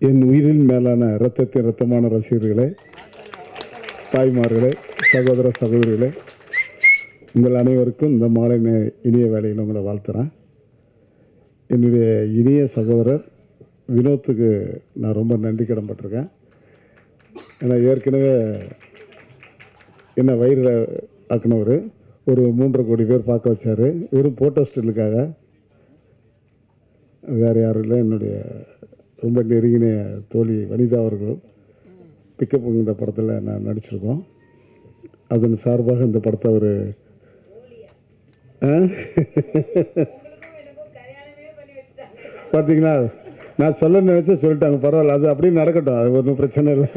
என் உயிரின் மேலான இரத்தத்தின் இரத்தமான ரசிகர்களே, தாய்மார்களே, சகோதர சகோதரிகளே, உங்கள் அனைவருக்கும் இந்த மாலை இனிய வேலையில் உங்களை வாழ்த்துறேன். என்னுடைய இனிய சகோதரர் வினோத்துக்கு நான் ரொம்ப நன்றி கடன்பட்டிருக்கேன். ஏன்னா ஏற்கனவே என்ன வயிறில் ஆக்கினவர் ஒரு 3.5 கோடி பேர் பார்க்க வச்சார். வெறும் போட்டோ ஸ்டில்லுக்காக. வேறு யாரும் இல்லை, என்னுடைய ரொம்ப நெருங்கின தோழி வனிதா அவர்கள் பிக்கப்புங்கிற படத்தில் நான் நடிச்சிருக்கோம். அதன் சார்பாக இந்த படத்தை அவர் பார்த்தீங்களா, நான் சொல்ல நினச்சா சொல்லிட்டாங்க. பரவாயில்ல, அது அப்படியே நடக்கட்டும், அது ஒன்றும் பிரச்சனை இல்லை.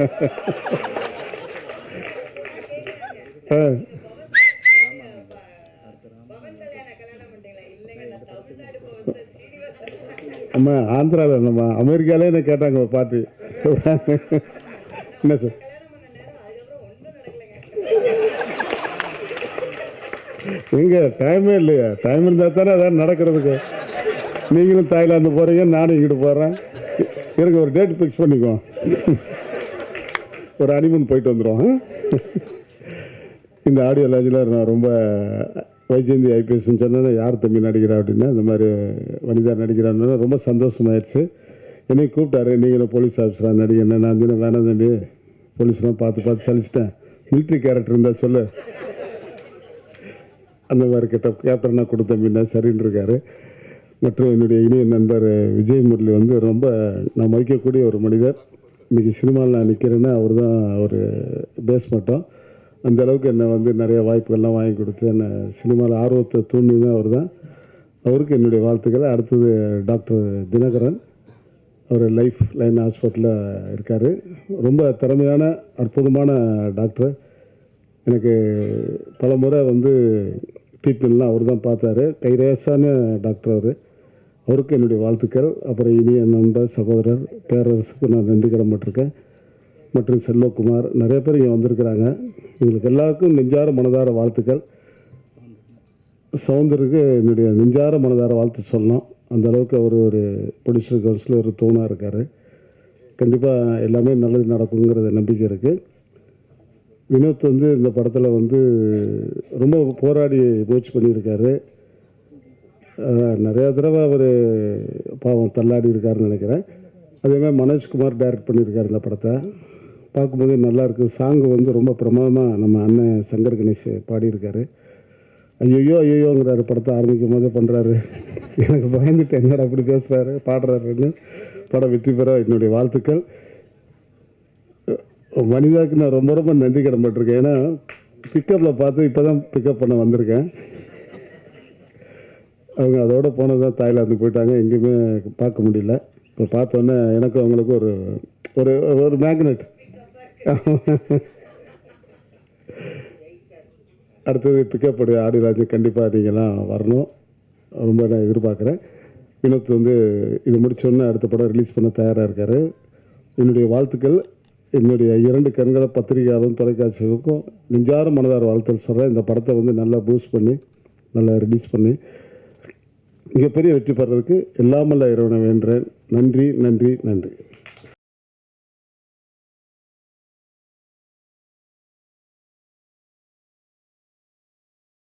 நம்ம ஆந்திராவில் நம்ம அமெரிக்காலே என்ன கேட்டாங்க பார்த்து. என்ன சார், எங்க டைமே இல்லையா? டைம் இருந்தால் தானே அதான் நடக்கிறதுக்கு. நீங்களும் தாய்லாந்து போகிறீங்க, நானும் இங்கிட்டு போகிறேன். எனக்கு ஒரு டேட் ஃபிக்ஸ் பண்ணிக்குவோம், ஒரு ஹனிமூன் போயிட்டு வந்துடுவோம். இந்த ஆடியோ லாஜில் நான் ரொம்ப வைஜெயந்தி ஐபிஎஸ்ன்னு சொன்னேன்னா யார் தம்பி நடிக்கிறா அப்படின்னா இந்த மாதிரி வனிதா நடிக்கிறான்னு ரொம்ப சந்தோஷமாயிடுச்சு. என்னை கூப்பிட்டாரு, நீங்களும் போலீஸ் ஆஃபீஸராக நடிகண்ணே. நான் வந்து வேணாம் தம்பி, போலீஸ்லாம் பார்த்து சலிச்சிட்டேன், மிலிட்ரி கேரக்டர் இருந்தால் சொல்லு, அந்த மாதிரி கேப்டனாக கொடுத்தம்பின்னா சரின்னு இருக்காரு. மற்றும் என்னுடைய இனிய நண்பர் விஜய் முரளி வந்து ரொம்ப நான் மதிக்கக்கூடிய ஒரு மனிதர். இன்றைக்கி சினிமாவில் நான் நிற்கிறேன்னா அவர் தான் ஒரு பேஸ் மட்டும். அந்த அளவுக்கு என்னை வந்து நிறைய வாய்ப்புகள்லாம் வாங்கி கொடுத்து என்னை சினிமாவில் ஆர்வத்தை தூண்டுங்க அவர் தான். அவருக்கு என்னுடைய வாழ்த்துக்களை. அடுத்தது டாக்டர் தினகரன், அவர் லைஃப் லைன் ஹாஸ்பிட்டலில் இருக்கார். ரொம்ப திறமையான அற்புதமான டாக்டர். எனக்கு பல முறை வந்து ட்ரீட்மெண்ட்லாம் அவர் தான் பார்த்தாரு. கைரேசான டாக்டர் அவர். அவருக்கு என்னுடைய வாழ்த்துக்கள். அப்புறம் இனிய நண்பர் சகோதரர் பேரரசுக்கு நான் நன்றி கடன்பட்டிருக்கேன். மற்றும் செல்வகுமார், நிறைய பேர் இங்கே வந்திருக்கிறாங்க. எங்களுக்கு எல்லாருக்கும் நெஞ்சார மனதார வாழ்த்துக்கள். சவுந்தருக்கு என்னுடைய நெஞ்சார மனதார வாழ்த்து சொல்லணும். அந்த அளவுக்கு அவர் ஒரு ப்ரொடியூசர் கவுன்சில் ஒரு தூணாக இருக்கார். கண்டிப்பாக எல்லாமே நல்லது நடக்குங்கிறத நம்பிக்கை இருக்குது. வினோத் வந்து இந்த படத்தில் வந்து ரொம்ப போராடி முயற்சி பண்ணியிருக்காரு. நிறையா தடவை அவர் பாவம் தள்ளாடி இருக்காருன்னு நினைக்கிறேன். அதேமாதிரி மனோஜ்குமார் டைரக்ட் பண்ணியிருக்காரு இந்த படத்தை. பார்க்கும்போது நல்லாயிருக்கு. சாங்கு வந்து ரொம்ப பிரமாதமாக நம்ம அண்ணன் சங்கர் கணேஷ் பாடியிருக்காரு. ஐயோங்கிறாரு படத்தை ஆரம்பிக்கும் போதே பண்ணுறாரு. எனக்கு பயந்துட்டு என்னடா அப்படி பேசுகிறாரு பாடுறாருன்னு. படம் வெற்றி பெற என்னுடைய வாழ்த்துக்கள். வனிதாவுக்கு நான் ரொம்ப ரொம்ப நன்றி கடன்பட்டிருக்கேன். ஏன்னா பிக்கப்பில் பார்த்து இப்போ தான் பிக்கப் பண்ண வந்திருக்கேன். அவங்க அதோடு போனது தான் தாய்லாந்து போயிட்டாங்க, எங்கேயுமே பார்க்க முடியல. இப்போ பார்த்தோன்னே எனக்கு அவங்களுக்கு ஒரு ஒரு ஒரு மேக்னெட். அடுத்தது பிக்கப் படி ஆடிராஜ் கண்டிப்பாக நீங்கள்லாம் வரணும், ரொம்ப நான் எதிர்பார்க்குறேன். வினோத் வந்து இது முடித்தோடனே அடுத்த படம் ரிலீஸ் பண்ண தயாராக இருக்கார். என்னுடைய வாழ்த்துக்கள். என்னுடைய 2 கண்களை பத்திரிகையாளரும் தொலைக்காட்சிகளுக்கும் நெஞ்சார மனதார வாழ்த்துக்கள் சொல்கிறேன். இந்த படத்தை வந்து நல்லா பூஸ்ட் பண்ணி நல்லா ரிலீஸ் பண்ணி மிகப்பெரிய வெற்றி பெறதுக்கு எல்லாமல்ல இறைவனை வேண்டுறேன். நன்றி நன்றி நன்றி.